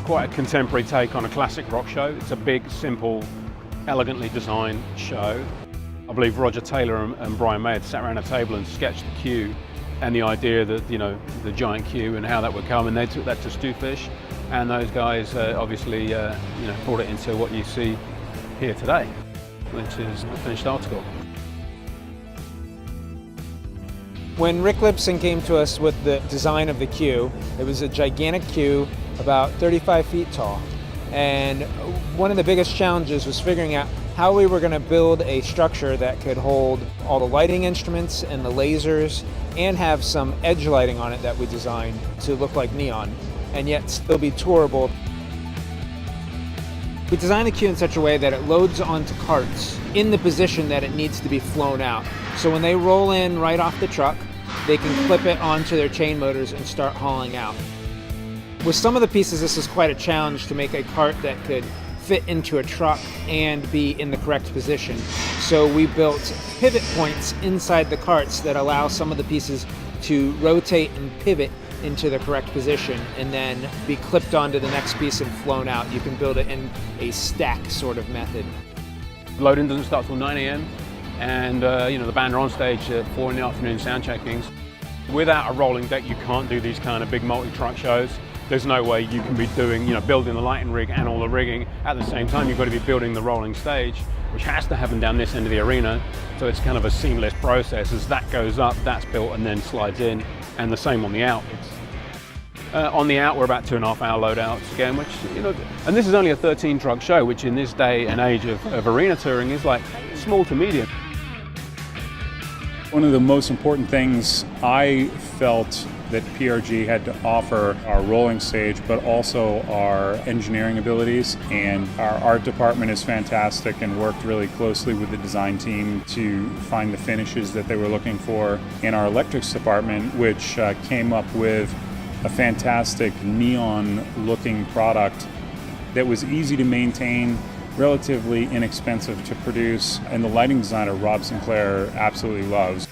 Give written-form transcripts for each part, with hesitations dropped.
quite a contemporary take on a classic rock show. It's a big, simple, elegantly designed show. I believe Roger Taylor and Brian May had sat around a table and sketched the queue and the idea that, you know, the giant queue and how that would come, and they took that to Stewfish, and those guys obviously brought it into what you see here today, which is the finished article. When Rick Lipson came to us with the design of the queue, it was a gigantic queue about 35 feet tall. And one of the biggest challenges was figuring out how we were going to build a structure that could hold all the lighting instruments and the lasers and have some edge lighting on it that we designed to look like neon and yet still be tourable. We designed the queue in such a way that it loads onto carts in the position that it needs to be flown out. So when they roll in right off the truck, they can clip it onto their chain motors and start hauling out. With some of the pieces, this is quite a challenge to make a cart that could fit into a truck and be in the correct position. So we built pivot points inside the carts that allow some of the pieces to rotate and pivot into the correct position and then be clipped onto the next piece and flown out. You can build it in a stack sort of method. Loading doesn't start till 9 a.m. and the band are on stage at 4 in the afternoon sound checkings. Without a rolling deck, you can't do these kind of big multi-truck shows. There's no way you can be doing, building the lighting rig and all the rigging at the same time. You've got to be building the rolling stage, which has to happen down this end of the arena. So it's kind of a seamless process. As that goes up, that's built and then slides in, and the same on the out. On the out, we're about 2.5 hour loadouts again, which, and this is only a 13 truck show, which in this day and age of arena touring is like small to medium. One of the most important things I felt that PRG had to offer our rolling stage, but also our engineering abilities. And our art department is fantastic and worked really closely with the design team to find the finishes that they were looking for. And our electrics department, which came up with a fantastic neon-looking product that was easy to maintain, relatively inexpensive to produce, and the lighting designer, Rob Sinclair, absolutely loves.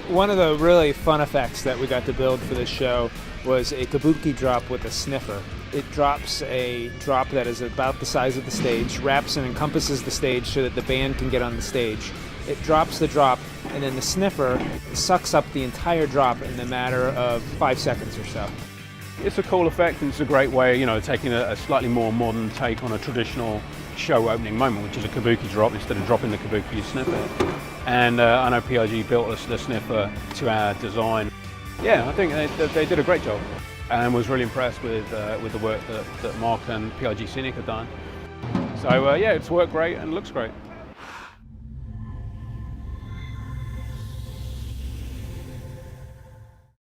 One of the really fun effects that we got to build for this show was a kabuki drop with a sniffer. It drops a drop that is about the size of the stage, wraps and encompasses the stage so that the band can get on the stage. It drops the drop, and then the sniffer sucks up the entire drop in the matter of 5 seconds or so. It's a cool effect, and it's a great way, taking a slightly more modern take on a traditional show opening moment, which is a kabuki drop. Instead of dropping the kabuki, you snip it. And I know PRG built us the sniffer to our design. Yeah, I think they did a great job, and was really impressed with the work that Mark and PRG Scenic have done. So yeah, it's worked great and looks great.